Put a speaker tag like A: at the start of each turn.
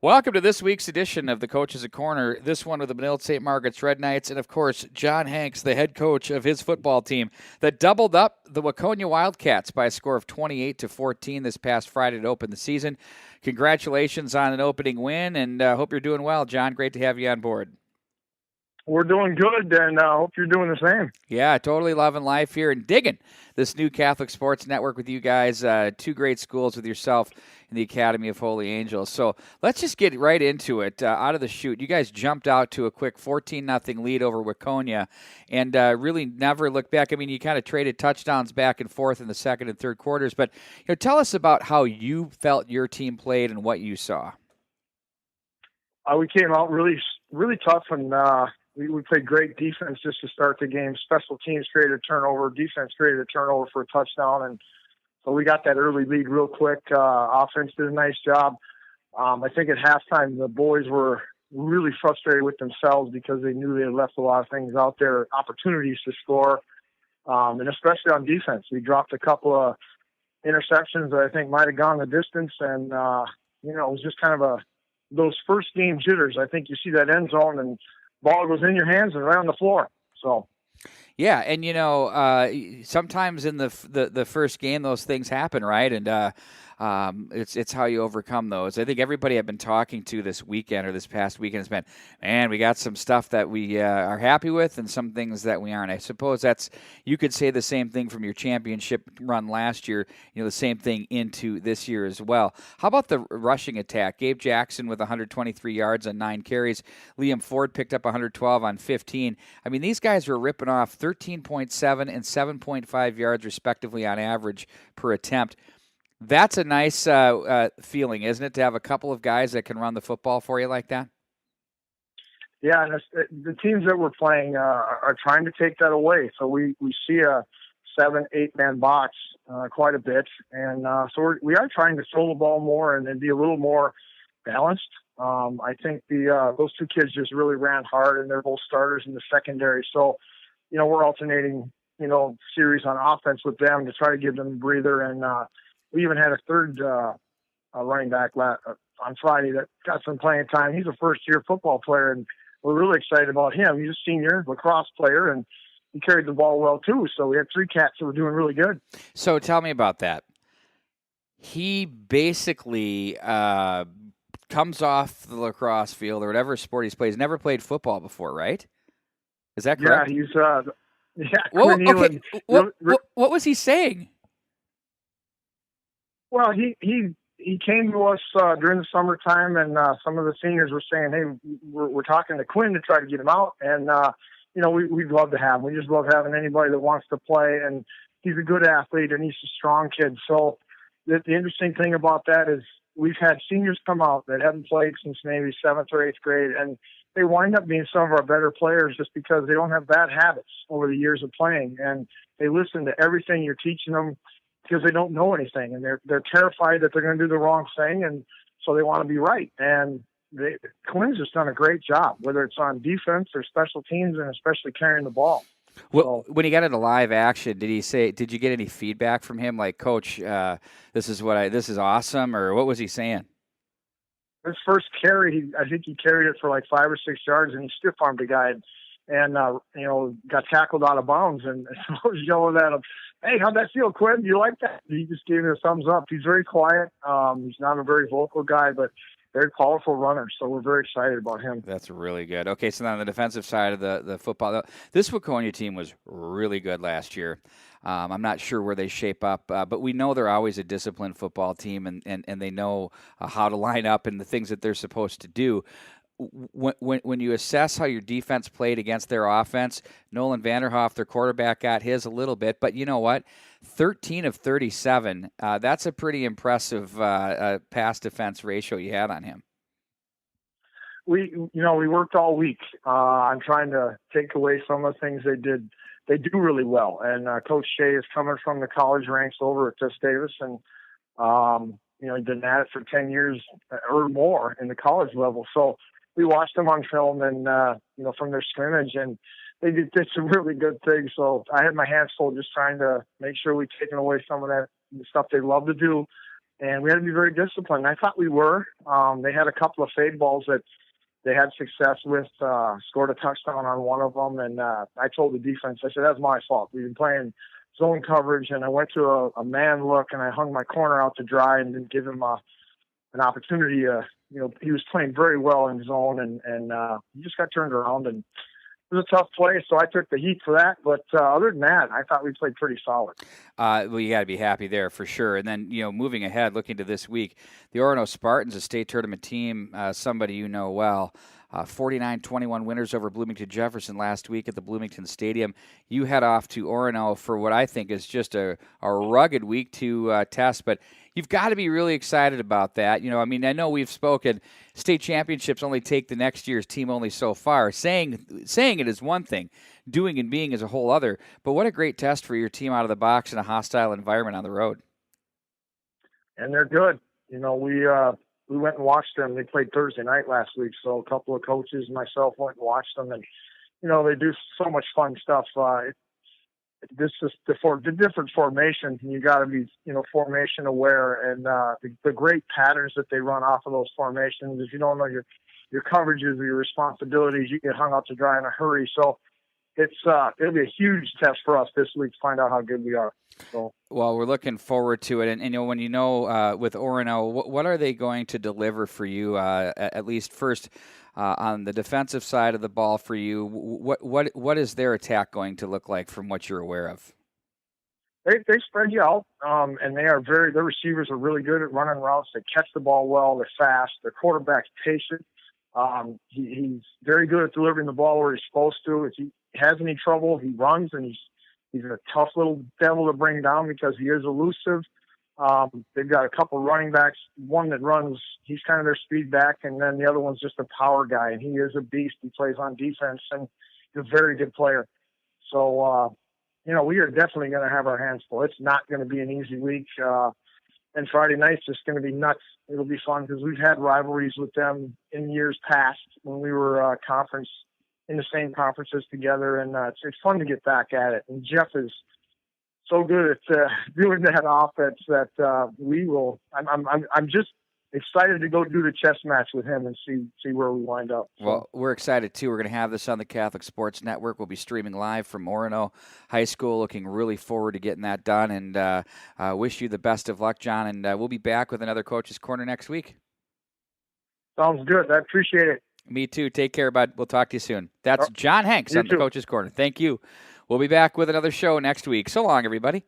A: Welcome to this week's edition of the Coaches Corner, this one with the Benilde-St. Margaret's Red Knights, and of course, John Hanks, the head coach of his football team that doubled up the Waconia Wildcats by a score of 28-14 this past Friday to open the season. Congratulations on an opening win, and hope you're doing well, John. Great to have you on board.
B: We're doing good, and I hope you're doing the same.
A: Yeah, totally loving life here and digging this new Catholic Sports Network with you guys. Two great schools with yourself in the Academy of Holy Angels. So let's just get right into it. Out of the chute, you guys jumped out to a quick 14-0 lead over Waconia and really never looked back. I mean, you kind of traded touchdowns back and forth in the second and third quarters, but tell us about how you felt your team played and what you saw.
B: We came out really tough, and we played great defense just to start the game. Special teams created a turnover. Defense created a turnover for a touchdown. And so we got that early lead real quick. Offense did a nice job. I think at halftime, the boys were really frustrated with themselves because they knew they had left a lot of things out there, opportunities to score, and especially on defense. We dropped a couple of interceptions that I think might have gone the distance. And, it was just kind of those first game jitters. I think you see that end zone and ball goes in your hands and right on the floor. So,
A: yeah, and sometimes in the first game those things happen, right? And it's how you overcome those. I think everybody I've been talking to this weekend or this past weekend has been, man, we got some stuff that we are happy with and some things that we aren't. I suppose you could say the same thing from your championship run last year, the same thing into this year as well. How about the rushing attack? Gabe Jackson with 123 yards on 9 carries. Liam Ford picked up 112 on 15. I mean, these guys were ripping off 13.7 and 7.5 yards respectively on average per attempt. That's a nice feeling, isn't it, to have a couple of guys that can run the football for you like that?
B: Yeah, and the teams that we're playing are trying to take that away. So we see a 7-8 man box quite a bit, and so we are trying to throw the ball more and be a little more balanced. I think those two kids just really ran hard, and they're both starters in the secondary. So, we're alternating, series on offense with them to try to give them a breather. And we even had a third running back on Friday that got some playing time. He's a first-year football player, and we're really excited about him. He's a senior lacrosse player, and he carried the ball well, too. So we had 3 cats that were doing really good.
A: So tell me about that. He basically comes off the lacrosse field or whatever sport he's played. He's never played football before, right? Is that correct?
B: Yeah, he's
A: what was he saying?
B: Well, he came to us during the summertime, and some of the seniors were saying, "Hey, we're talking to Quinn to try to get him out." And we'd love to have him. We just love having anybody that wants to play, and he's a good athlete and he's a strong kid. So the interesting thing about that is we've had seniors come out that haven't played since maybe 7th or 8th grade, and they wind up being some of our better players just because they don't have bad habits over the years of playing, and they listen to everything you're teaching them because they don't know anything, and they're terrified that they're going to do the wrong thing, and so they want to be right. And Quinn's just done a great job, whether it's on defense or special teams, and especially carrying the ball.
A: Well, when he got into live action, did you get any feedback from him, like, Coach, this is awesome, or what was he saying?
B: His first carry, I think he carried it for like 5 or 6 yards, and he stiff-armed a guy and got tackled out of bounds. And I was yelling at him, "Hey, how'd that feel, Quinn? Do you like that?" He just gave me a thumbs up. He's very quiet. He's not a very vocal guy, but very powerful runner, so we're very excited about him.
A: That's really good. Okay, so on the defensive side of the football, this Waconia team was really good last year. I'm not sure where they shape up, but we know they're always a disciplined football team, and they know how to line up and the things that they're supposed to do. When you assess how your defense played against their offense, Nolan Vanderhoff, their quarterback, got his a little bit, but you know what? 13 of 37, that's a pretty impressive pass defense ratio you had on him.
B: We worked all week on trying to take away some of the things they did. They do really well, and Coach Shea is coming from the college ranks over at Davis, and he's been at it for 10 years or more in the college level. So we watched them on film and from their scrimmage, and they did some really good things. So I had my hands full just trying to make sure we'd taken away some of that stuff they love to do. and we had to be very disciplined. I thought we were. They had a couple of fade balls that they had success with, scored a touchdown on one of them, and I told the defense, I said, that's my fault. We've been playing zone coverage, and I went to a man look, and I hung my corner out to dry and didn't give him an opportunity. He was playing very well in zone, and he just got turned around, and it was a tough play, so I took the heat for that. But other than that, I thought we played pretty solid.
A: Well, you got to be happy there for sure. And then, moving ahead, looking to this week, the Orono Spartans, a state tournament team, somebody you know well, 49-21 winners over Bloomington Jefferson last week at the Bloomington Stadium. You head off to Orono for what I think is just a rugged week to test, but you've got to be really excited about that. I know we've spoken, state championships only take the next year's team only so far. Saying it is one thing, doing and being is a whole other, but what a great test for your team out of the box in a hostile environment on the road.
B: And they're good. We went and watched them. They played Thursday night last week, so a couple of coaches and myself went and watched them, and they do so much fun stuff. This is the different formations, and you got to be formation aware, and the great patterns that they run off of those formations. If you don't know your coverages or your responsibilities, you get hung out to dry in a hurry. So it'll be a huge test for us this week to find out how good we are. So. Well,
A: we're looking forward to it, and with Orono, what are they going to deliver for you? At least first, on the defensive side of the ball for you, what is their attack going to look like from what you're aware of?
B: They spread you out, and their receivers are really good at running routes. They catch the ball well. They're fast. Their quarterback's patient. He's very good at delivering the ball where he's supposed to. If he has any trouble, he runs, and he's a tough little devil to bring down because he is elusive. They've got a couple running backs. One that runs, he's kind of their speed back, and then the other one's just a power guy, and he is a beast. He plays on defense, and he's a very good player. So, we are definitely going to have our hands full. It's not going to be an easy week. And Friday night's just going to be nuts. It'll be fun because we've had rivalries with them in years past when we were in the same conferences together, and it's fun to get back at it. And Jeff is so good at doing that offense that we will. I'm just excited to go do the chess match with him and see where we wind up. So.
A: Well, we're excited too. We're going to have this on the Catholic Sports Network. We'll be streaming live from Orono High School. Looking really forward to getting that done, and wish you the best of luck, John. And we'll be back with another Coaches Corner next week.
B: Sounds good. I appreciate it.
A: Me too. Take care, bud. We'll talk to you soon. That's John Hanks on the
B: too.
A: Coaches Corner. Thank you. We'll be back with another show next week. So long, everybody.